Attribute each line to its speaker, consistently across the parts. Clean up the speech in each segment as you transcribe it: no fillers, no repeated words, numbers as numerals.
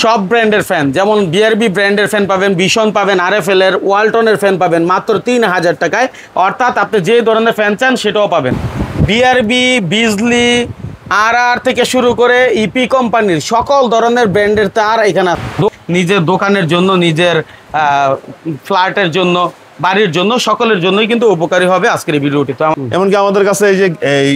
Speaker 1: সব ব্র্যান্ডের ফ্যান, যেমন বিআরবি ব্র্যান্ডের ফ্যান পাবেন, বিশন পাবেন, আরএফএল এর, ওয়ালটনের ফ্যান পাবেন মাত্র 3000 টাকায়। অর্থাৎ আপনি যে ধরনের ফ্যান চান সেটাও পাবেন। বিআরবি, বিজলি, আর থেকে শুরু করে ইপি কোম্পানির সকল ধরনের ব্র্যান্ডের তার এখানে নিজের দোকানের জন্য, নিজের ফ্ল্যাটের জন্য, বাড়ির জন্য, সকলের জন্যই কিন্তু উপকারী হবে আজকের এই ভিডিওটি। তো
Speaker 2: এমনকি আমাদের কাছে এই যে এই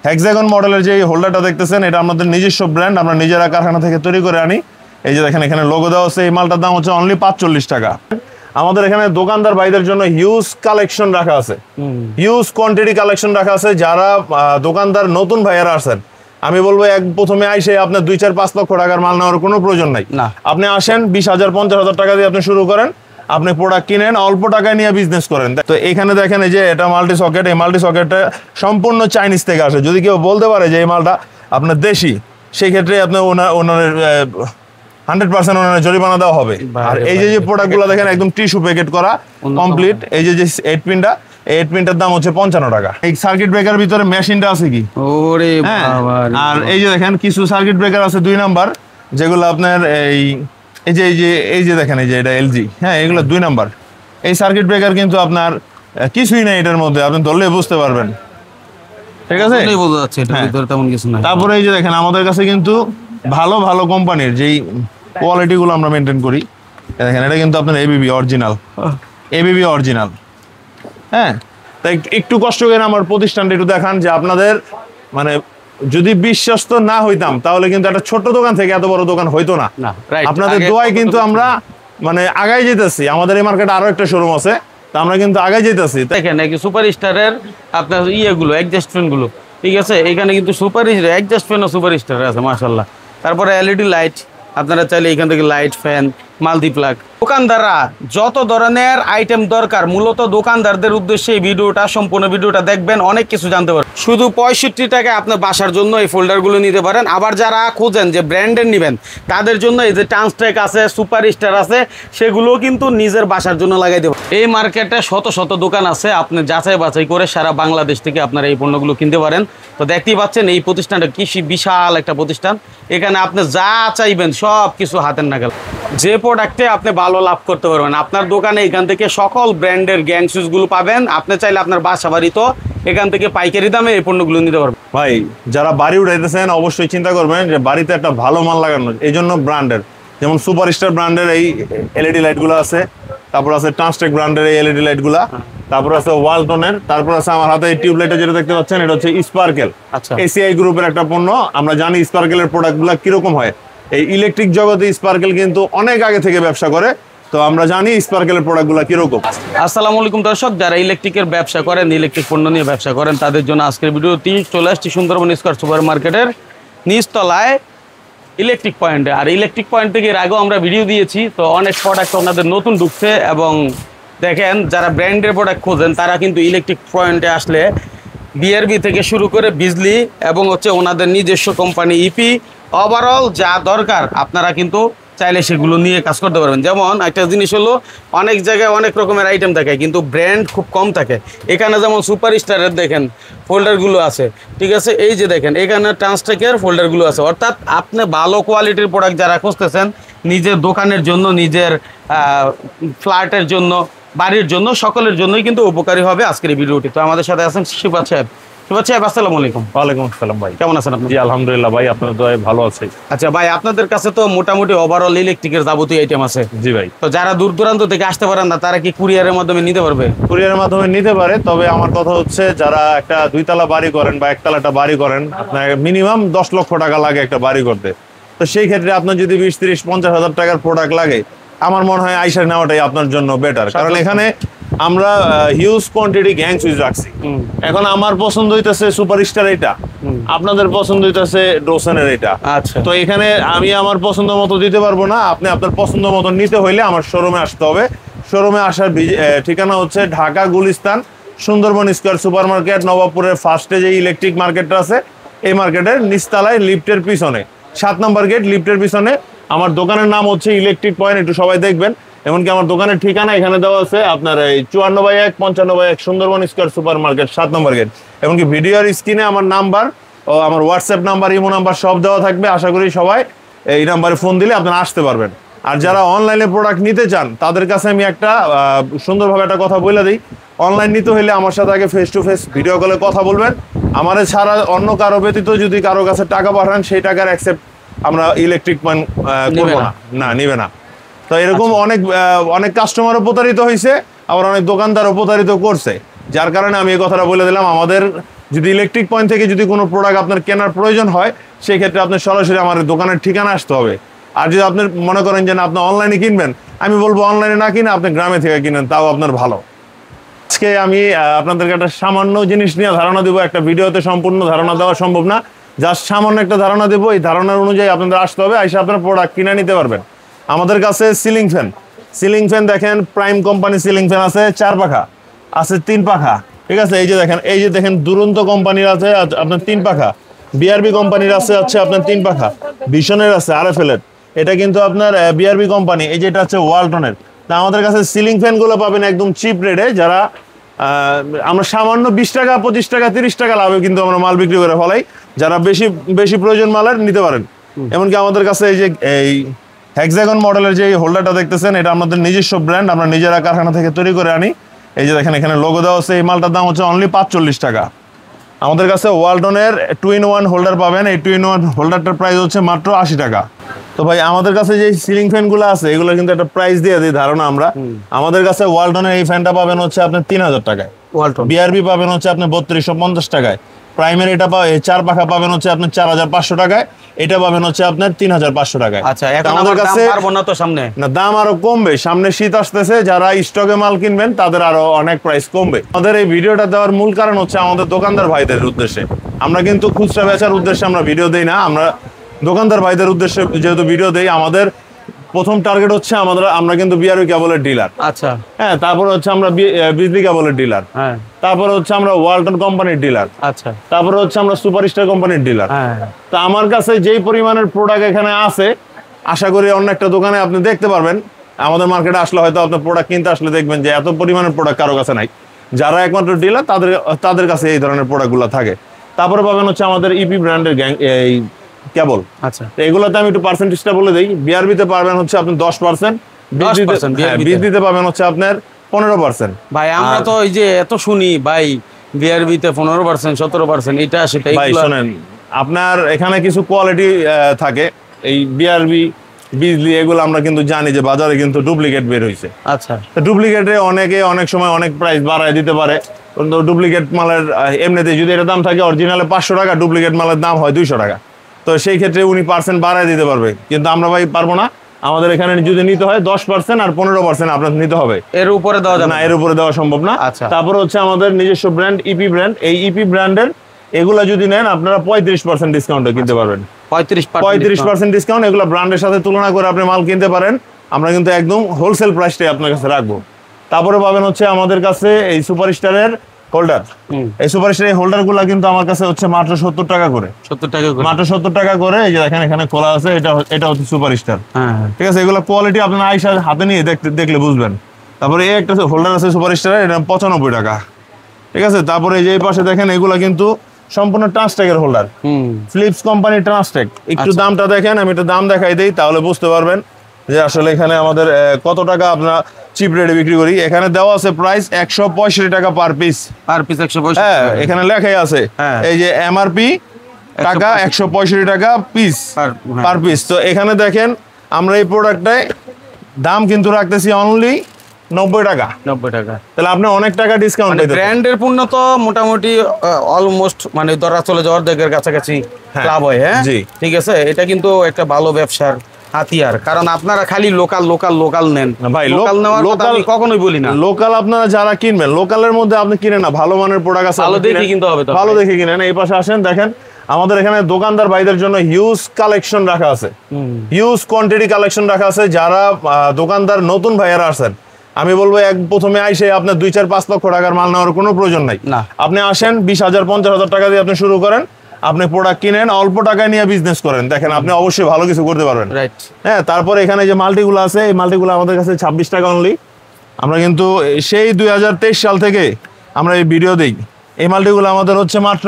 Speaker 2: হেক্সাগন মডেলের যে হোল্ডারটা দেখতেছেন, এটা আমাদের নিজস্ব ব্র্যান্ড, আমরা নিজেরা কারখানা থেকে তৈরি করে আনি। এই যে দেখেন এখানে লোগো দেওয়া আছে। এই মালটার দাম হচ্ছে অনলি 45 টাকা। আমাদের এখানে দোকানদার ভাইদের জন্য হিউজ কালেকশন রাখা আছে, হিউজ কোয়ান্টিটি কালেকশন রাখা আছে। যারা দোকানদার নতুন ভাইয়ারা আছেন, আমি বলবো প্রথমে আইসে আপনার 2-4-5 লক্ষ টাকার মাল নেওয়ার কোনো প্রয়োজন নাই। আপনি আসেন 20,000-50,000 টাকা দিয়ে আপনি শুরু করেন, আপনি প্রোডাক্ট কিনেন, অল্প টাকায় নিয়ে বিজনেস করেন। তো এখানে দেখেন এই যে এটা মাল্টি সকেট, এই মাল্টি সকেটটা সম্পূর্ণ চাইনিজ থেকে আসে। যদি কেউ বলতে পারে যে এই মালটা আপনার দেশি, সেই ক্ষেত্রে আপনার ওনার 100% ওনার জরিমানা দেওয়া হবে। আর এই যে প্রোডাক্টগুলো দেখেন একদম টিস্যু প্যাকেট করা কমপ্লিট। এই যে 8 পিনটা, এই 8 পিনটার দাম হচ্ছে 55 টাকা। এই সার্কিট ব্রেকার ভিতরে মেশিনটা আছে কি,
Speaker 1: ওরে বাবা।
Speaker 2: আর এই যে দেখেন কিছু সার্কিট ব্রেকার আছে 2 নাম্বার, যেগুলো আপনার এই যে দেখেন এই যে এটা এলজি, হ্যাঁ এগুলো 2 নাম্বার। এই সার্কিট ব্রেকার কিন্তু আপনার কিছুই নাই এটার মধ্যে, আপনি ধরলে বুঝতে পারবেন। ঠিক আছে,
Speaker 1: বোঝা যাচ্ছে এটার ভিতরে তেমন কিছু নাই।
Speaker 2: তারপরে এই যে দেখেন আমাদের কাছে কিন্তু ভালো ভালো কোম্পানির যেই কোয়ালিটি গুলো আমরা মেনটেন করি। দেখেন এটা কিন্তু আপনার এবিবি অরিজিনাল, এবিবি অরিজিনাল। হ্যাঁ, তাই একটু কষ্ট করে আমার প্রতিষ্ঠানটা একটু দেখান, যে আপনাদের মানে যদি বিশ্বস্ত না হইতাম তাহলে কিন্তু একটা ছোট দোকান থেকে এত বড় দোকান হইতো না। আপনাদের দোয়ায় কিন্তু আমরা মানে আগাই যেতেছি। আমাদের এই মার্কেটে আরো একটা শোরুম আছে, তো আমরা কিন্তু আগাই যেতেছি।
Speaker 1: দেখেন সুপার স্টারের আপনার ইয়েগুলো, অ্যাডজাস্ট ফ্যান গুলো, ঠিক আছে, এখানে কিন্তু সুপার অ্যাডজাস্ট ফ্যানও সুপার স্টার আছে মাশাআল্লাহ। তারপরে এলইডি লাইট, আপনারা চাইলে এখান থেকে লাইট, ফ্যান, মাল্টিপ্লাগ। দোকানদাররা যত ধরনের আইটেম দরকার, মূলত দোকানদারদের উদ্দেশ্যে এই ভিডিওটা, সম্পূর্ণ ভিডিওটা দেখবেন, অনেক কিছু জানতে পারবেন। শুধু 65 টাকায় আপনার বাসার জন্য এই ফোল্ডারগুলো নিতে পারেন। আবার যারা খোঁজেন যে ব্র্যান্ডের নেবেন, তাদের জন্য এই যে ট্রান্সটেক আছে, সুপার স্টার আছে, সেগুলো কিন্তু নিজের বাসার জন্য লাগাই দেবেন। এই মার্কেটে শত শত দোকান আছে, আপনি যাচাই বাছাই করে সারা বাংলাদেশ থেকে আপনারা এই পণ্যগুলো কিনতে পারেন। তো দেখতেই পাচ্ছেন এই প্রতিষ্ঠানটা কি বিশাল একটা প্রতিষ্ঠান। এখানে আপনি যা চাইবেন সব কিছু হাতের নাগাল, যে প্রোডাক্টে আপনি ভালো লাভ করতে পারবেন। আপনার দোকানে এখান থেকে সকল ব্র্যান্ডের গ্যাং সুইচগুলো পাবেন। আপনি চাইলে আপনার বাসা বাড়িতেও এখান থেকে পাইকারি দামে এই পণ্যগুলো নিতে পারবেন।
Speaker 2: ভাই যারা বাড়ি উঠাইতেছেন অবশ্যই চিন্তা করবেন যে বাড়িতে একটা ভালো মাল লাগানো। এই জন্য ব্র্যান্ডের, যেমন সুপার স্টার ব্র্যান্ডের এই এলইডি লাইটগুলো আছে, তারপর আছে ট্রান্সটেক ব্র্যান্ডের এই এলইডি লাইটগুলা, তারপর আছে ওয়ালটনের, তারপর আছে আমার হাতে এই টিউবলাইটটা যেটা দেখতে পাচ্ছেন, এটা হচ্ছে স্পার্কেল। এসিআই গ্রুপের একটা পণ্য। আমরা জানি স্পার্কেলের প্রোডাক্টগুলো কিরকম হয়। এই ইলেকট্রিক জগতে স্পার্কেল কিন্তু অনেক আগে থেকে ব্যবসা করে, তো আমরা জানি স্পার্কেলের প্রোডাক্টগুলো কিরকম।
Speaker 1: আসসালামু আলাইকুম দর্শক, যারা ইলেকট্রিকের ব্যবসা করেন, ইলেকট্রিক পণ্য নিয়ে ব্যবসা করেন, তাদের জন্য আজকের ভিডিওটি চলে আসছি সুন্দরবন স্কয়ার সুপার মার্কেটের নিচতলায় ইলেকট্রিক পয়েন্টে। আর ইলেকট্রিক পয়েন্ট থেকে এর আগেও আমরা ভিডিও দিয়েছি, তো অনেক প্রোডাক্ট ওনাদের নতুন ঢুকছে। এবং দেখেন যারা ব্র্যান্ডের প্রোডাক্ট খোঁজেন, তারা কিন্তু ইলেকট্রিক পয়েন্টে আসলে বিআরবি থেকে শুরু করে বিজলি এবং হচ্ছে ওনাদের নিজস্ব কোম্পানি ইপি, ওভারঅল যা দরকার আপনারা কিন্তু চাইলে সেগুলো নিয়ে কাজ করতে পারবেন। যেমন একটা জিনিস হলো, অনেক জায়গায় অনেক রকমের আইটেম থাকে কিন্তু ব্র্যান্ড খুব কম থাকে। এখানে যেমন সুপার স্টারের দেখেন ফোল্ডারগুলো আছে, ঠিক আছে, এই যে দেখেন এখানে ট্রান্সটেকের ফোল্ডারগুলো আছে। অর্থাৎ আপনি ভালো কোয়ালিটির প্রোডাক্ট যারা খুঁজতেছেন, নিজের দোকানের জন্য, নিজের ফ্ল্যাটের জন্য, বাড়ির জন্য, সকলের জন্যই কিন্তু উপকারী হবে আজকের এই ভিডিওটি। তো আমাদের সাথে আছেন শিবাত সাহেব। শিবাত সাহেব আসসালামু আলাইকুম।
Speaker 2: ওয়ালাইকুম আসসালাম ভাই,
Speaker 1: কেমন আছেন আপনি?
Speaker 2: জি আলহামদুলিল্লাহ ভাই, আপনার দয়ায় ভালো আছে।
Speaker 1: আচ্ছা ভাই, আপনাদের কাছে তো মোটামুটি ওভারঅল ইলেকট্রিকের যাবতীয় আইটেম আছে।
Speaker 2: জি ভাই।
Speaker 1: তো যারা দূর দূরান্ত থেকে আসতে পারেন না, তারা কি কুরিয়ারের মাধ্যমে নিতে পারবে?
Speaker 2: কুরিয়ারের মাধ্যমে নিতে পারে, তবে আমার কথা হচ্ছে যারা একটা 2 তলা বাড়ি করেন বা 1 তলা একটা বাড়ি করেন, আপনার মিনিমাম 10 লক্ষ টাকা লাগে একটা বাড়ি করতে। তো সেই ক্ষেত্রে আপনার যদি 20-30-50 হাজার টাকার প্রোডাক্ট লাগে, আমার মনে হয় আইসার নেওয়াটাই আপনার জন্য বেটার। কারণ এখানে আমরা হিউজ কোয়ান্টিটি গ্যাং সুইচ রাখছি। এখন আমার পছন্দ হইতেছে সুপার স্টার এটা, আপনাদের পছন্দ হইতেছে ডোসনের এটা।
Speaker 1: আচ্ছা,
Speaker 2: তো এখানে আমি আমার পছন্দ মতো দিতে পারবো না। আপনি আপনার পছন্দ মতো নিতে হইলে আমার শোরুমে আসতে হবে। শোরুমে আসার ঠিকানা হচ্ছে Dhaka Gulistan Sundarban square supermarket, নবাবপুরের ফার্স্টে যে ইলেকট্রিক মার্কেটটা আছে, এই মার্কেটের নিচতলায় লিফটের পিছনে 7 নম্বর গেট, লিফটের পিছনে আমার দোকানের নাম হচ্ছে ইলেকট্রিক পয়েন্ট। একটু সবাই দেখবেন। এমনকি আমার দোকানের ঠিকানা এখানে দেওয়া আছে আপনার এই 54/1 55/1 সুন্দরবন স্কয়ার সুপার মার্কেট 7 নম্বর গেট। এমনকি ভিডিওর স্ক্রিনে আমার নাম্বার ও আমার হোয়াটসঅ্যাপ নাম্বার, ইমো নাম্বার সব দেওয়া থাকবে। আশা করি সবাই এই নাম্বারে ফোন দিলে আপনারা আসতে পারবেন। আর যারা অনলাইনে প্রোডাক্ট নিতে চান তাদের কাছে আমি একটা সুন্দরভাবে একটা কথা বলে দিই, অনলাইন নিতে হলে আমার সাথে আগে ফেস টু ফেস ভিডিও কলে কথা বলবেন। আমাদের ছাড়া অন্য কারো ব্যতীত যদি কারো কাছে টাকা পাঠান সেই টাকার অ্যাকসেপ্ট আমরা ইলেকট্রিক ম্যান করবো না, নিবে না। তো এরকম অনেক কাস্টমারও প্রতারিত হয়েছে, আবার অনেক দোকানদারও প্রতারিত করছে, যার কারণে আমি এই কথাটা বলে দিলাম। আমাদের যদি ইলেকট্রিক পয়েন্ট থেকে যদি কোনো প্রোডাক্ট আপনার কেনার প্রয়োজন হয় সেই ক্ষেত্রে আপনার সরাসরি আমার দোকানের ঠিকানা আসতে হবে। আর যদি আপনি মনে করেন যে না আপনি অনলাইনে কিনবেন, আমি বলবো অনলাইনে না কিনে আপনি গ্রামে থেকে কিনেন, তাও আপনার ভালো। আজকে আমি আপনাদেরকে একটা সামান্য জিনিস নিয়ে ধারণা দেবো, একটা ভিডিওতে সম্পূর্ণ ধারণা দেওয়া সম্ভব না, জাস্ট সামান্য একটা ধারণা দেবো। এই ধারণার অনুযায়ী আপনাদের আসতে হবে, এসে আপনার প্রোডাক্ট কিনে নিতে পারবেন। আমাদের কাছে সিলিং ফ্যান দেখেন, প্রাইম কোম্পানি সিলিং ফ্যান আছে 4 পাখা, আছে 3 পাখা, ঠিক আছে। এই যে দেখেন দুরন্ত কোম্পানির আছে আপনার 3 পাখা, বিআরবি কোম্পানির আছে আপনার 3 পাখা, ভিশনের আছে RFL এর, এটা কিন্তু আপনার বিআরবি কোম্পানি। এই যেটা হচ্ছে ওয়ালটনের। তা আমাদের কাছে সিলিং ফ্যানগুলো পাবেন একদম চিপ রেটে, যারা আমরা সামান্য 20 টাকা 25 টাকা 30 টাকা লাভে কিন্তু আমরা মাল বিক্রি করে ফেলাই। যারা বেশি প্রয়োজন মালের নিতে পারেন। এমনকি আমাদের কাছে এই হেক্সাগন মডেলের যে হোল্ডারটা দেখতেছেন, এটা আমাদের নিজস্ব ব্র্যান্ড, আমরা নিজেরা কারখানা থেকে তৈরি করে আনি। এই যে দেখেন এখানে লোগো দেওয়া আছে। এই মালটার দাম হচ্ছে অনলি 45 টাকা। আমাদের কাছে ওয়ালটনের 2-in-1 হোল্ডার পাবেন। এই 2-in-1 হোল্ডারটার প্রাইস হচ্ছে মাত্র 80 টাকা। তো ভাই আমাদের কাছে যে সিলিং ফ্যানগুলো আছে এগুলো কিন্তু একটা প্রাইস দিয়ে দিই ধারণা আমরা। আমাদের কাছে ওয়ালটনের এই ফ্যানটা পাবেন হচ্ছে আপনার 3000 টাকায়, বিআরবি পাবেন হচ্ছে আপনার 3250 টাকায়, প্রাইমের এটা 4 পাখা পাবেন হচ্ছে আপনার 4500 টাকায়, এটা পাবেন হচ্ছে আপনার 3500 টাকায়।
Speaker 1: আচ্ছা, এখন আমাদের কাছে পারবো না তো সামনে না,
Speaker 2: দাম আরো কমবে, সামনে শীত আসতেছে, যারা স্টকে মাল কিনবেন তাদের আরো অনেক প্রাইস কমবে। আমাদের এই ভিডিওটা দেওয়ার মূল কারণ হচ্ছে আমাদের দোকানদার ভাইদের উদ্দেশ্যে। আমরা কিন্তু খুচরা বেচার উদ্দেশ্যে আমরা ভিডিও দেই না, আমরা দোকানদার ভাইদের উদ্দেশ্যে যেহেতু ভিডিও দেই। আমাদের প্রথম টার্গেট হচ্ছে আমরা কিন্তু বিআরবি কেবলের ডিলার।
Speaker 1: আচ্ছা,
Speaker 2: হ্যাঁ, তারপর হচ্ছে আমরা বিজলি কেবলের ডিলার, হ্যাঁ, তারপর হচ্ছে আমরা ওয়ালটন কোম্পানির ডিলার, আচ্ছা, তারপর হচ্ছে আমরা সুপারস্টার কোম্পানির ডিলার। তো আমার কাছে যেই পরিমাণের প্রোডাক্ট এখানে আছে, আশা করি অন্য একটা দোকানে আপনি দেখতে পারবেন। আমাদের মার্কেটে আসলে হয়তো আপনার প্রোডাক্ট কিনতে আসলে দেখবেন যে এত পরিমাণের প্রোডাক্ট কারো কাছে নাই। যারা একমাত্র ডিলার তাদের কাছে এই ধরনের প্রোডাক্টগুলো থাকে। তারপরে পাবেন হচ্ছে আমাদের ইপি ব্র্যান্ডের এই কেবল। আচ্ছা, এগুলোতে আমি একটু পার্সেন্টেজটা বলে দিই। বিআরবিতে পাবেন হচ্ছে আপনি 10%, বিজলিতে পাবেন হচ্ছে আপনার 15%।
Speaker 1: ভাই আমরা তো এই যে এত শুনি ভাই বিআরবিতে 15%, 17%, এটা সেটাই।
Speaker 2: ভাই শুনেন, আপনার এখানে কিছু কোয়ালিটি থাকে। এই বিআরবি, বিজলি এগুলো আমরা কিন্তু জানি যে বাজারে কিন্তু ডুপ্লিকেট বের হয়েছে। আচ্ছা, ডুপ্লিকেটে অনেক সময় অনেক প্রাইস বাড়ায় দিতে পারে। কিন্তু ডুপ্লিকেট মালের এমনিতে যদি এটা দাম থাকে অরিজিনালে 500 টাকা, ডুপ্লিকেট মালের দাম হয় 200 টাকা। তো সেই ক্ষেত্রে উনি % বাড়ায় দিতে পারবে, কিন্তু আমরা ভাই পারবো না। আমাদের এখানে যদি নিতে হয় 10% আর 15% আপনার নিতে হবে, এর উপরে দেওয়া যাবে না, এর উপরে দেওয়া সম্ভব না। আচ্ছা, তারপর হচ্ছে আমাদের নিজস্ব ব্র্যান্ড ইপি ব্র্যান্ড। এই ইপি ব্র্যান্ডের এগুলা যদি নেন আপনারা 35% ডিসকাউন্টে কিনতে পারবেন। 35% ডিসকাউন্ট, এগুলো ব্র্যান্ডের সাথে তুলনা করে আপনি মাল কিনতে পারেন। আমরা কিন্তু একদম হোলসেল প্রাইসটাই আপনার কাছে রাখবো। তারপরে পাবেন হচ্ছে আমাদের কাছে এই সুপারস্টারের হোল্ডার। এই সুপারস্টার হোল্ডার গুলা কিন্তু আমার কাছে হচ্ছে মাত্র 70 টাকা করে, মাত্র 70 টাকা করে। এই যে দেখেন এখানে খোলা আছে, এটা হচ্ছে সুপারস্টার। ঠিক আছে, এগুলো কোয়ালিটি আপনার আইসা হাতে নিয়ে দেখলে বুঝবেন। তারপরে এই একটা হোল্ডার আছে সুপারস্টারের, এটা 95 টাকা। ঠিক আছে, তারপরে এই যে পাশে দেখেন এগুলা কিন্তু সম্পূর্ণ ট্রান্সটেকের হোল্ডার, ফিলিপস কোম্পানি ট্রান্সটেক। একটু দামটা দেখেন, আমি একটু দাম দেখাই দিই, তাহলে বুঝতে পারবেন যে আসলে এখানে আমাদের কত টাকা আমরা চিপ রেটে বিক্রি করি। এখানে দেওয়া আছে প্রাইস 165 টাকা পার পিস। 165? হ্যাঁ, এখানে লেখাই আছে এই যে এমআরপি টাকা 165 টাকা পিস পার পিস। তো এখানে দেখেন আমরা এই প্রোডাক্টটায় দাম কিন্তু রাখতেছি অনলি 90 টাকা। তাহলে আপনি অনেক টাকা ডিসকাউন্ট পাইতেছেন। ব্র্যান্ডের পণ্য তো মোটামুটি অলমোস্ট মানে ধরা চলে যাওয়ার দিকের কাছাকাছি লাভ হয়। হ্যাঁ, ঠিক আছে, এটা কিন্তু একটা ভালো ব্যবসার হাতিয়ার। কারণ আপনারা খালি লোকাল নেন ভাই, লোকাল নেওয়ার কথা আমি কখনোই বলি না। লোকাল আপনারা যারা কিনবেন, লোকালের মধ্যে আপনি কিনেন না, ভালো মানের প্রোডাক্ট আছে, ভালো দেখে কিনতে হবে, ভালো দেখে কিনেন। এই পাশে আসেন, দেখেন আমাদের এখানে দোকানদার ভাইদের জন্য হিউজ কালেকশন রাখা আছে, হিউজ কোয়ান্টিটি কালেকশন রাখা আছে। যারা দোকানদার নতুন ভাইয়ারা আছেন, আমি বলবো প্রথমে আইসে আপনার 2-4-5 লক্ষ টাকার মাল নেওয়ার কোনো প্রয়োজন নাই। আপনি আসেন 20,000 50,000 টাকা দিয়ে আপনি শুরু করেন, আপনি প্রোডাক্ট কিনেন, অল্প টাকায় নিয়ে বিজনেস করেন, দেখেন আপনি অবশ্যই ভালো কিছু করতে পারবেন। হ্যাঁ, তারপরে এখানে যে মাল্টিগুলো আছে, এই মাল্টিগুলো আমাদের কাছে 26 টাকা অনলি। আমরা কিন্তু সেই 2023 সাল থেকে আমরা এই ভিডিও দিই। এই মাল্টিগুলো আমাদের হচ্ছে মাত্র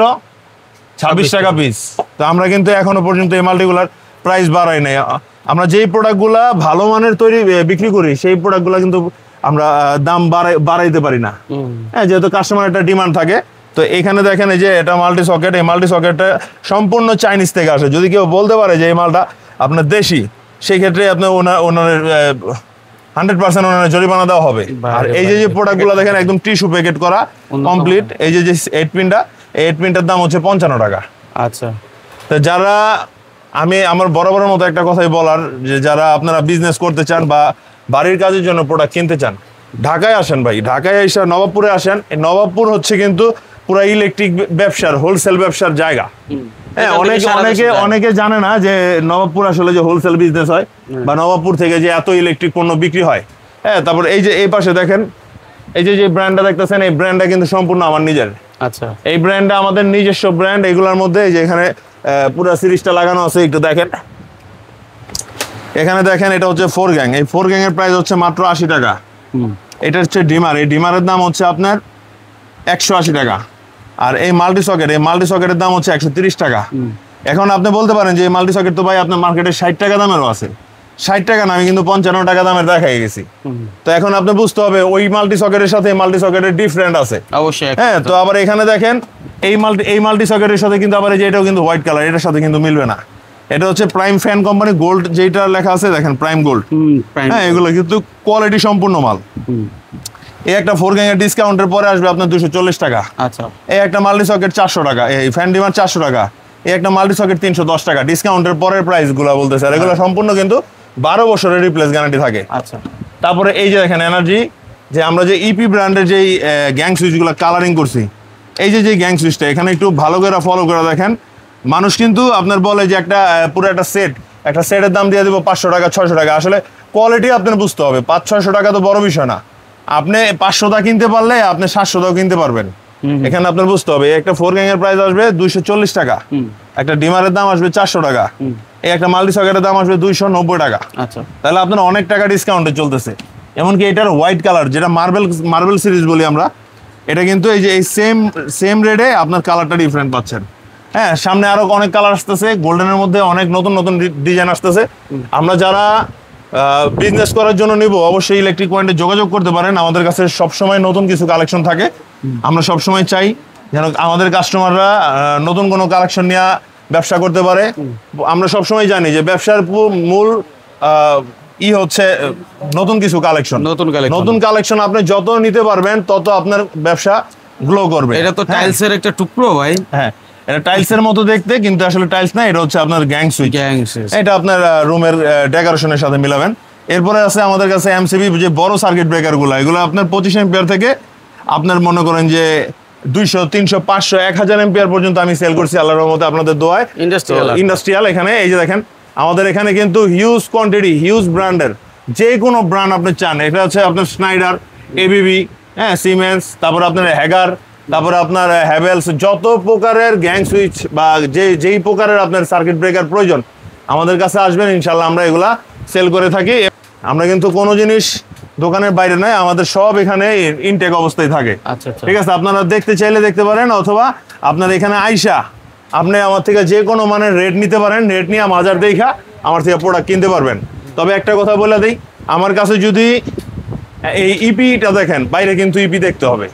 Speaker 2: 26 টাকা পিস। তো আমরা কিন্তু এখনো পর্যন্ত এই মাল্টিগুলার প্রাইস বাড়াই নাই। আমরা যেই প্রোডাক্টগুলা ভালো মানের তৈরি বিক্রি করি সেই প্রোডাক্টগুলা কিন্তু আমরা দাম বাড়াইতে পারি না, হ্যাঁ, যেহেতু কাস্টমার একটা ডিমান্ড থাকে। তো এখানে দেখেন এই যে এটা মাল্টি সকেট, এই মাল্টি সকেটটা সম্পূর্ণ চাইনিজ থেকে আসে। যদি কেউ বলতে পারে যে এই মালটা আপনার দেশি, সেই ক্ষেত্রে আপনার ওনার 100% ওনার জরিমানা দেওয়া হবে। আর এই যে প্রোডাক্টগুলো দেখেন একদম টিস্যু প্যাকেট করা কমপ্লিট। এই যে 8 পিনটা, এই 8 পিনটার দাম হচ্ছে 55 টাকা।
Speaker 1: আচ্ছা,
Speaker 2: তো যারা আমি আমার বরাবরের মতো একটা কথাই বলার, যে যারা আপনারা বিজনেস করতে চান বা বাড়ির কাজের জন্য প্রোডাক্ট কিনতে চান, ঢাকায় আসেন ভাই, ঢাকায় এসে নবাবপুরে আসেন। এই নবাবপুর হচ্ছে কিন্তু পুরো ইলেকট্রিক ব্যবসার, হোলসেল ব্যবসার জায়গা। হ্যাঁ, অনেকে জানে না যে নবাবপুর আসলে যে হোলসেল বিজনেস হয় বা নবাবপুর থেকে যে এত ইলেকট্রিক পণ্য বিক্রি হয়। হ্যাঁ, তারপর এই যে এই পাশে দেখেন এই যে ব্র্যান্ডটা দেখতেছেন, এই ব্র্যান্ডটা কিন্তু সম্পূর্ণ আমার নিজের।
Speaker 1: আচ্ছা,
Speaker 2: এই ব্র্যান্ডটা আমাদের নিজস্ব ব্র্যান্ড। এগুলোর মধ্যে এই যে এখানে পুরো সিরিজটা লাগানো আছে, একটু দেখেন। এখানে দেখেন এটা হচ্ছে 4 গ্যাং। এই 4 গ্যাং এর প্রাইস হচ্ছে মাত্র 80 টাকা। এটা হচ্ছে ডিমার, এই ডিমারের দাম হচ্ছে আপনার 180 টাকা। আর এই মাল্টি সকেটের দাম হচ্ছে 130 টাকা। এখন আপনি বলতে পারেন যে এই মাল্টি সকেট তো ভাই আপনার মার্কেটে 60 টাকা দামেরও আছে। 60 টাকা না, আমি কিন্তু 55 টাকা দামের দেখাই গেছি। তো এখন আপনি বুঝতে হবে ওই মাল্টি সকেটের সাথে এই মাল্টি সকেটের ডিফারেন্ট আছে
Speaker 1: অবশ্যই।
Speaker 2: হ্যাঁ, তো আবার এখানে দেখেন এই মাল্টি সকেটের সাথে কিন্তু আবার এই যে এটাও কিন্তু হোয়াইট কালার, এটার সাথে কিন্তু মিলবে না। এটা হচ্ছে প্রাইম ফ্যান কোম্পানি গোল্ড, যেটা লেখা আছে দেখেন প্রাইম গোল্ড। হ্যাঁ, এগুলো কিন্তু কোয়ালিটি সম্পূর্ণ মাল। এই একটা 4 গ্যাং এর ডিসকাউন্টের পরে আসবে আপনার 240 টাকা।
Speaker 1: আচ্ছা,
Speaker 2: এই একটা মাল্টি সকেট 400 টাকা, এই ফ্যান ডিমার 400 টাকা, এই একটা মাল্টি সকেট 310 টাকা। ডিসকাউন্টের পরের প্রাইস গুলা বলতেছে, আর এগুলো সম্পূর্ণ কিন্তু 12 বছরের রিপ্লেস গ্যারান্টি থাকে।
Speaker 1: আচ্ছা,
Speaker 2: তারপরে এই যে দেখেন এনার্জি, যে আমরা যে ইপি ব্র্যান্ডের যেই গ্যাং সুইচগুলো কালারিং করছি, এই যে গ্যাং সুইচটা এখানে একটু ভালো করে ফলো করে দেখেন। মানুষ কিন্তু আপনার বলে যে পুরো একটা সেটের দাম দিয়ে দেবো 500 টাকা 600 টাকা। আসলে কোয়ালিটি আপনার বুঝতে হবে। 500-600 টাকা তো বড় বিষয় না, আপনি 500 কিনতে পারলে আপনি 700 কিনতে পারবেন। এখানে আপনার বুঝতে হবে একটা 4 গ্যাং এর প্রাইস আসবে 240 টাকা, একটা ডিমারের দাম আসবে 400 টাকা, এই একটা মাল্টি সকেটের দাম আসবে 290 টাকা।
Speaker 1: আচ্ছা,
Speaker 2: তাহলে আপনার অনেক টাকা ডিসকাউন্টে চলতেছে। এমনকি এটার হোয়াইট কালার, যেটা মার্বেল সিরিজ বলি আমরা, এটা কিন্তু এই যে এই সেম রেটে আপনার কালারটা ডিফারেন্ট পাচ্ছেন। হ্যাঁ, সামনে আরো অনেক কালার আসতেছে, গোল্ডেনের মধ্যে অনেক নতুন ডিজাইন আসতেছে। আমরা যারা বিজনেস করার জন্য নিব, অবশ্যই ইলেকট্রিক পয়েন্টে যোগাযোগ করতে পারেন। আমাদের কাছে সবসময় নতুন কিছু কালেকশন থাকে। আমরা সবসময় চাই যেন আমাদের কাস্টমাররা নতুন কোনো কালেকশন নিয়ে ব্যবসা করতে পারে। আমরা সবসময় জানি যে ব্যবসার মূল হচ্ছে নতুন কিছু কালেকশন। নতুন কালেকশন আপনি যত নিতে পারবেন তত আপনার ব্যবসা গ্লো করবে।
Speaker 1: এটা তো টাইলসের একটা টুকরো ভাই।
Speaker 2: হ্যাঁ, এটা টাইলসের মতো দেখতে, কিন্তু আসলে টাইলস না, এটা হচ্ছে আপনার গ্যাং সুইচ। এটা আপনার রুমের ডেকোরেশনের সাথে মিলাবেন। এরপরে আছে আমাদের কাছে এমসিবি, যে বড় সার্কিট ব্রেকার গুলো, এগুলো আপনার 25 এম্পিয়ার থেকে আপনার মনে করেন যে 200, 300, 500, 1000 এম্পিয়ার পর্যন্ত আমি সেল করছি আল্লাহর রহমতে, আপনাদের দোয়ায়। ইন্ডাস্ট্রিয়াল এখানে এই যে দেখেন আমাদের এখানে কিন্তু হিউজ কোয়ান্টিটি, হিউজ ব্র্যান্ডের যে কোনো ব্র্যান্ড আপনি চান। এটা হচ্ছে আপনার স্নাইডার, এবিবি, হ্যাঁ, সিমেন্স, তারপর আপনার হ্যাগার, তারপরে আপনার হ্যাভেলস, যত প্রকারের গ্যাং সুইচ বা যেই প্রকারের আপনার সার্কিট ব্রেকার প্রয়োজন আমাদের কাছে আসবেন, ইনশাল্লাহ আমরা এগুলা সেল করে থাকি। আমরা কিন্তু কোনো জিনিস দোকানের বাইরে নয়, আমাদের সব এখানে ইনটেক অবস্থায় থাকে।
Speaker 1: আচ্ছা,
Speaker 2: ঠিক আছে, আপনারা দেখতে চাইলে দেখতে পারেন, অথবা আপনার এখানে আইসা আপনি আমার থেকে যে কোনো মানের রেট নিতে পারেন। রেট নিয়ে বাজার দেখা আমার থেকে প্রোডাক্ট কিনতে পারবেন। তবে একটা কথা বলে দিই, আমার কাছে যদি এই ইপিটা দেখেন, বাইরে কিন্তু ইপি দেখতে হবে।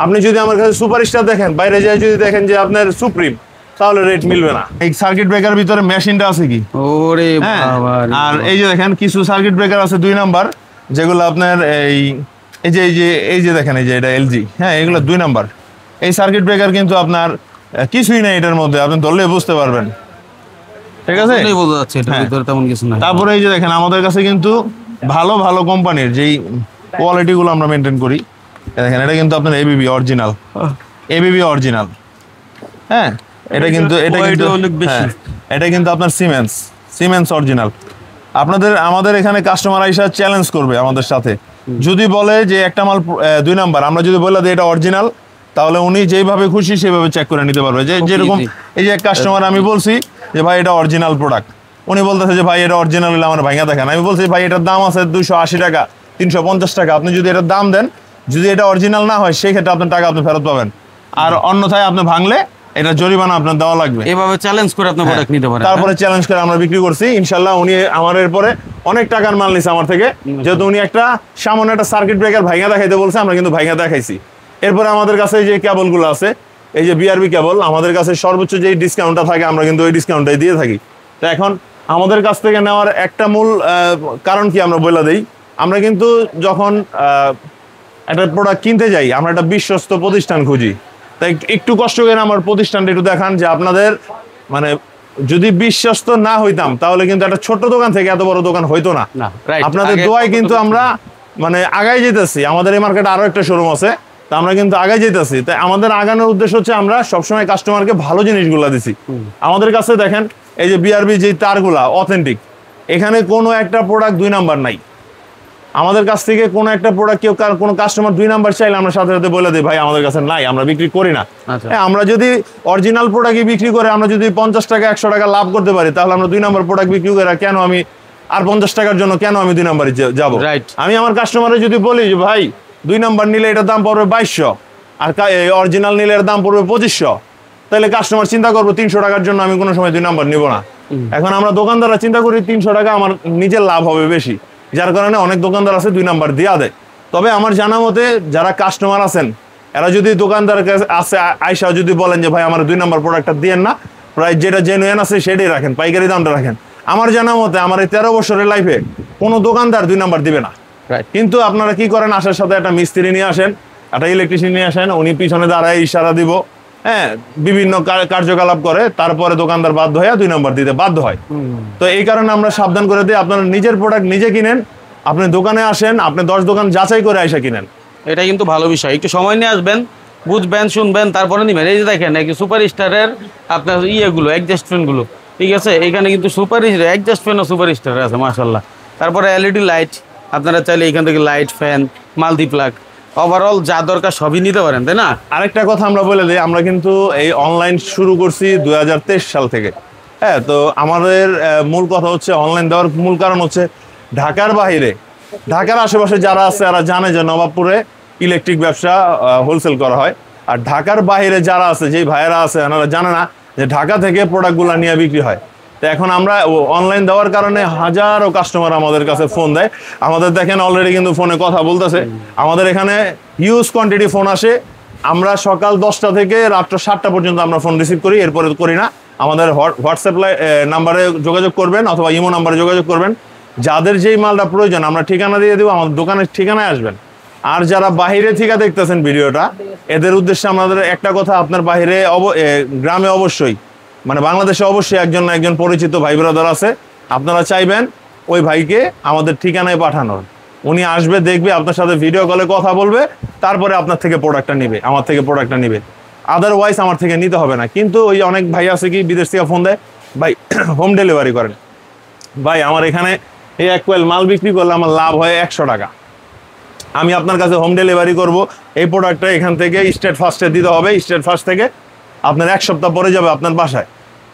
Speaker 2: আপনি যদি আমার কাছে সুপারস্টার দেখেন, বাইরে যায় যদি দেখেন যে আপনার সুপ্রিম, তাহলে রেট মিলবে না। এই সার্কিট ব্রেকার ভিতরে মেশিনটা আছে কি,
Speaker 1: ওরে বাবা।
Speaker 2: আর এই যে দেখেন কিছু সার্কিট ব্রেকার আছে 2 নাম্বার, যেগুলো আপনার এই যে দেখেন এই যে এটা এলজি, হ্যাঁ, এগুলো 2 নাম্বার। এই সার্কিট ব্রেকার কিন্তু আপনার কিছুই নেই এটার মধ্যে, আপনি ধরলে বুঝতে পারবেন। ঠিক আছে,
Speaker 1: বোঝা যাচ্ছে এটার ভিতরে তেমন কিছু নাই।
Speaker 2: তারপরে এই যে দেখেন আমাদের কাছে কিন্তু ভালো ভালো কোম্পানির যেই কোয়ালিটি গুলো আমরা মেনটেন করি। দেখেন এটা কিন্তু আপনার এবিবি অরিজিনাল, হ্যাঁ, এটা কিন্তু
Speaker 1: অনেক বেশি।
Speaker 2: এটা কিন্তু আপনার সিমেন্স অরিজিনাল। আমাদের এখানে কাস্টমার আইসা চ্যালেঞ্জ করবে আমাদের সাথে, যদি বলে যে একটা মাল 2 নাম্বার, আমরা যদি বললাম যে এটা অরিজিনাল, তাহলে উনি যেভাবে খুশি সেভাবে চেক করে নিতে পারবে। যেরকম এই যে এক কাস্টমার, আমি বলছি যে ভাই এটা অরিজিনাল প্রোডাক্ট, উনি বলতেছে যে ভাই এটা অরিজিনাল হলে আমার ভাঙা দেখেন। আমি বলছি ভাই এটার দাম আছে 280 টাকা, 350 টাকা, আপনি যদি এটার দাম দেন, যদি এটা অরিজিনাল না হয় সেই ক্ষেত্রে আপনার টাকা আপনি ফেরত পাবেন। আর অন্যথায় আপনি ভাঙলে এটা জরিমানা আপনার দেওয়া লাগবে।
Speaker 1: এভাবে চ্যালেঞ্জ করে আপনি প্রোডাক্ট নিতে পারেন।
Speaker 2: তারপরে চ্যালেঞ্জ করে আমরা বিক্রি করছি ইনশাআল্লাহ। উনি আমার এরপরে অনেক টাকার মাল নিছে আমার থেকে, যেহেতু উনি একটা সামান্য একটা সার্কিট ব্রেকার ভাইঙা দেখাইতে বলছে, আমরা কিন্তু ভাইঙা দেখাইছি। এরপরে আমাদের কাছে যে কেবলগুলো আছে, এই যে বিআরবি কেবল, আমাদের কাছে সর্বোচ্চ যে ডিসকাউন্টটা থাকে আমরা কিন্তু ওই ডিসকাউন্টটাই দিয়ে থাকি। তো এখন আমাদের কাছ থেকে নেওয়ার একটা মূল কারণ কি আমরা বলে দেই, আমরা কিন্তু যখন একটা প্রোডাক্ট কিনতে যাই আমরা একটা বিশ্বস্ত প্রতিষ্ঠান খুঁজি। তাই একটু কষ্ট করে আমার প্রতিষ্ঠানটা একটু দেখান, যে আপনাদের মানে যদি বিশ্বস্ত না হইতাম তাহলে কিন্তু একটা ছোট দোকান থেকে এত বড় দোকান হইতো না। আপনাদের দোয়ায় কিন্তু আমরা মানে আগাই যেতেছি। আমাদের এই মার্কেটে আরো একটা শোরুম আছে, তা আমরা কিন্তু আগাই যেতেছি। তাই আমাদের আগানোর উদ্দেশ্য হচ্ছে আমরা সবসময় কাস্টমারকে ভালো জিনিসগুলো দিছি। আমাদের কাছে দেখেন এই যে বিআরবি যে তারগুলা অথেন্টিক, এখানে কোনো একটা প্রোডাক্ট 2 নাম্বার নাই। আমাদের কাছ থেকে কোনো একটা প্রোডাক্ট কেউ কোনো কাস্টমার 2 নাম্বার চাইলে আমরা সাথে সাথে বলে দিই ভাই আমাদের কাছে নাই, আমরা বিক্রি করি না। আমরা যদি অরিজিনাল প্রোডাক্টই বিক্রি করে আমরা যদি 50 টাকা 100 টাকা লাভ করতে পারি, তাহলে আমরা 2 নাম্বার প্রোডাক্ট বিক্রি করে কেন আমি আর 50 টাকার জন্য কেন আমি 2 নাম্বারে যাবো? আমি আমার কাস্টমারে যদি বলি যে ভাই 2 নাম্বার নিলে এটার দাম পড়বে 2200 আর অরিজিনাল নিলে এর দাম পড়বে 2500, তাহলে কাস্টমার চিন্তা করবো 300 টাকার জন্য আমি কোনো সময় 2 নাম্বার নিব না। এখন আমরা দোকানদাররা চিন্তা করি 300 টাকা আমার নিজের লাভ হবে বেশি, যার কারণে অনেক দোকানদার আছে 2 নাম্বার দেওয়া দেয়। তবে আমার জানা মতে যারা কাস্টমার আছেন এরা যদি দোকানদার আছে আয়সা যদি বলেন যে ভাই আমার 2 নাম্বার প্রোডাক্টটা দিয়েন না, প্রায় যেটা জেনুইন আছে সেটাই রাখেন, পাইকারি দামটা রাখেন। আমার জানা মতে আমার এই 13 বছরের লাইফে কোনো দোকানদার 2 নাম্বার দিবে না। কিন্তু আপনারা কি করেন, আসার সাথে একটা মিস্ত্রি নিয়ে আসেন, একটা ইলেকট্রিশিয়ান নিয়ে আসেন, উনি পিছনে দাঁড়ায় ইশারা দিব, হ্যাঁ বিভিন্ন কার্যকলাপ করে, তারপরে দোকানদার বাধ্য হয়ে 2 নাম্বার দিতে বাধ্য হয়। তো এই কারণে আমরা সাবধান করে দিই, আপনারা নিজের প্রোডাক্ট নিজে কিনেন, আপনি দোকানে আসেন, আপনি 10 দোকান যাচাই করে আইসা কিনেন।
Speaker 1: এটা কিন্তু ভালো বিষয়, একটু সময় নিয়ে আসবেন, বুঝবেন, শুনবেন, তারপরে নিবেন। এই যে দেখেন সুপার স্টারের আপনার ইয়েগুলো অ্যাডজাস্ট ফ্যানগুলো, ঠিক আছে, এখানে কিন্তু সুপার অ্যাডজাস্ট ফ্যানও সুপার স্টার আছে মাশাআল্লাহ। তারপরে এলইডি লাইট, আপনারা চাইলে এখান থেকে লাইট, ফ্যান, মাল্টিপ্লাগ, ওভারঅল যা দরকার সবই নিতে পারেন, তাই না?
Speaker 2: আরেকটা কথা আমরা বলে দিই, আমরা কিন্তু এই অনলাইন শুরু করছি 2023 সাল থেকে। হ্যাঁ, তো আমাদের মূল কথা হচ্ছে অনলাইন দেওয়ার মূল কারণ হচ্ছে ঢাকার বাইরে, ঢাকার আশেপাশে যারা আছে তারা জানে যে নবাবপুরে ইলেকট্রিক ব্যবসা হোলসেল করা হয়। আর ঢাকার বাইরে যারা আছে, যেই ভাইয়েরা আছে ওনারা জানে না যে ঢাকা থেকে প্রোডাক্টগুলো নিয়ে বিক্রি হয়। তো এখন আমরা অনলাইন দেওয়ার কারণে হাজারো কাস্টমার আমাদের কাছে ফোন দেয়। আমাদের দেখেন অলরেডি কিন্তু ফোনে কথা বলতেছে। আমাদের এখানে হিউজ কোয়ান্টিটি ফোন আসে। আমরা সকাল 10টা থেকে রাত্র 7টা পর্যন্ত আমরা ফোন রিসিভ করি, এরপরে করি না। আমাদের হোয়াটসঅ্যাপ নাম্বারে যোগাযোগ করবেন অথবা ইমো নাম্বারে যোগাযোগ করবেন। যাদের যেই মালটা প্রয়োজন আমরা ঠিকানা দিয়ে দেবো, আমাদের দোকানের ঠিকানায় আসবেন। আর যারা বাহিরে থেকে দেখতেছেন ভিডিওটা, এদের উদ্দেশ্যে আমাদের একটা কথা, আপনার বাহিরে গ্রামে অবশ্যই মানে বাংলাদেশে অবশ্যই একজন না একজন পরিচিত ভাই ব্রাদার আছে, আপনারা চাইবেন ওই ভাইকে আমাদের ঠিকানায় পাঠানোর। উনি আসবে, দেখবে, আপনার সাথে ভিডিও কলে কথা বলবে, তারপরে আপনার থেকে প্রোডাক্টটা নিবে, আমার থেকে প্রোডাক্টটা নিবে। আদারওয়াইজ আমার থেকে নিতে হবে না। কিন্তু ওই অনেক ভাই আছে কি বিদেশ থেকে ফোন দেয়, ভাই হোম ডেলিভারি করেন, ভাই আমার এখানে এই 1 কোয়েল মাল বিক্রি করলে আমার লাভ হয় 100 টাকা, আমি আপনার কাছে হোম ডেলিভারি করব। এই প্রোডাক্টটা এখান থেকে স্টেট ফার্স্টে দিতে হবে, স্টেট ফার্স্ট থেকে আপনার 1 সপ্তাহ পরে যাবে আপনার বাসায়।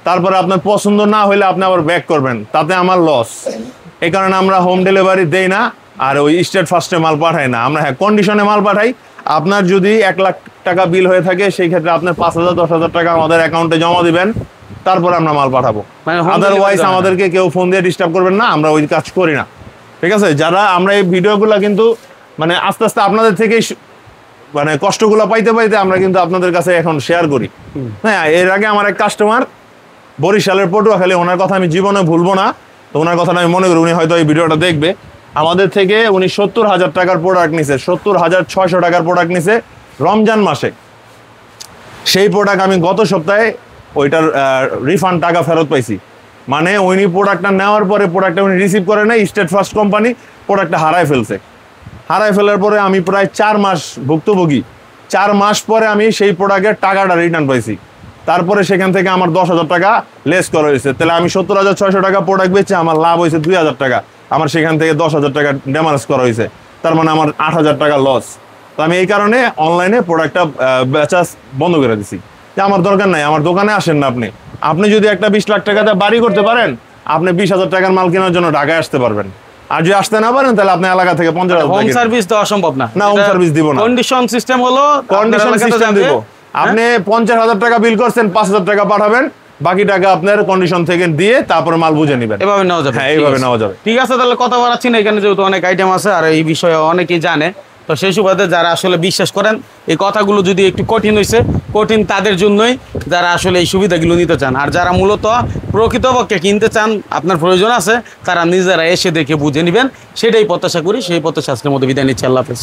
Speaker 2: তারপরে আপনার পছন্দ না হলে আপনি আবার ব্যাক করবেন, তাতে আমার লস। এই কারণে আমরা হোম ডেলিভারি দেই না, আর ওই স্টেট ফার্স্টে মাল পাঠাই না আমরা। হ্যাঁ, কন্ডিশনে মাল পাঠাই। আপনার যদি 1 লাখ টাকা বিল হয়ে থাকে, সেই ক্ষেত্রে আপনার 5,000 10,000 টাকা আমাদের অ্যাকাউন্টে জমা দিবেন, তারপর আমরা মাল পাঠাবো। আদারওয়াইজ আমাদেরকে কেউ ফোন দিয়ে ডিস্টার্ব করবেন না, আমরা ওই কাজ করি না, ঠিক আছে? যারা আমরা এই ভিডিওগুলো কিন্তু মানে আস্তে আস্তে আপনাদের থেকেই মানে কষ্টগুলো পাইতে পাইতে আমরা কিন্তু আপনাদের কাছে এখন শেয়ার করি। হ্যাঁ, এর আগে আমার এক কাস্টমার বরিশালের পটুয়াখালী, ওনার কথা আমি জীবনে ভুলবো না, তো ওনার কথাটা আমি মনে করি উনি হয়তো এই ভিডিওটা দেখবে। আমাদের থেকে উনি 70,000 টাকার প্রোডাক্ট নিছে, 70,600 টাকার প্রোডাক্ট নিছে রমজান মাসে। সেই প্রোডাক্ট আমি গত সপ্তাহে ওইটার রিফান্ড টাকা ফেরত পাইছি। মানে উনি প্রোডাক্টটা নেওয়ার পরে প্রোডাক্টটা উনি রিসিভ করে নাই, স্টেট ফার্স্ট কোম্পানি প্রোডাক্টটা হারায় ফেলছে। হারায় ফেলার পরে আমি প্রায় 4 মাস ভুক্তভোগী। 4 মাস পরে আমি সেই প্রোডাক্টের টাকাটা রিটার্ন পাইছি। তারপরে সেখান থেকে আমার 10,000 টাকা লেস করা হয়েছে। তাহলে আমি 70,600 টাকা প্রোডাক্ট বেচে আমার লাভ হয়েছে 2,000 টাকা। আমার সেখান থেকে 10,000 টাকা ড্যামেজ করা হয়েছে, তার মানে আমার 8,000 টাকা লস। তো আমি এই কারণে অনলাইনে প্রোডাক্টটা বেচা বন্ধ করে দিছি, যে আমার দরকার নাই, আমার দোকানে আসেন না। আপনি যদি একটা 20 লাখ টাকাতে বাড়ি করতে পারেন, আপনি 20,000 টাকার মাল কেনার জন্য ঢাকায় আসতে পারবেন। আর যদি আসতে না পারেন, তাহলে আপনি এলাকা থেকে 50,000
Speaker 1: হোম সার্ভিস দেওয়া সম্ভব না।
Speaker 2: না, হোম সার্ভিস দিব না।
Speaker 1: কন্ডিশন সিস্টেম হলো,
Speaker 2: কন্ডিশন সিস্টেম দিব। আপনি 50,000 টাকা বিল করছেন, 5,000 টাকা পাঠাবেন, বাকি টাকা আপনার কন্ডিশন থেকে দিয়ে তারপরে মাল বুঝে নেবেন।
Speaker 1: এভাবে নেওয়া যাবে?
Speaker 2: হ্যাঁ, এইভাবে নেওয়া যাবে।
Speaker 1: ঠিক আছে, তাহলে কথা বলাচ্ছি না, এখানে যেহেতু অনেক আইটেম আছে আর এই বিষয়ে অনেকেই জানে, তো সেই সুবাদে যারা আসলে বিশ্বাস করেন এই কথাগুলো যদি একটু কঠিন হয়েছে, কঠিন তাদের জন্যই যারা আসলে এই সুবিধাগুলো নিতে চান। আর যারা মূলত প্রকৃতপক্ষে কিনতে চান, আপনার প্রয়োজন আছে, তারা নিজেরা এসে দেখে বুঝে নেবেন, সেটাই প্রত্যাশা করি। সেই প্রত্যাশা আজকের মধ্যে বিদায় নিচ্ছি। আল্লাহ হাফেজ।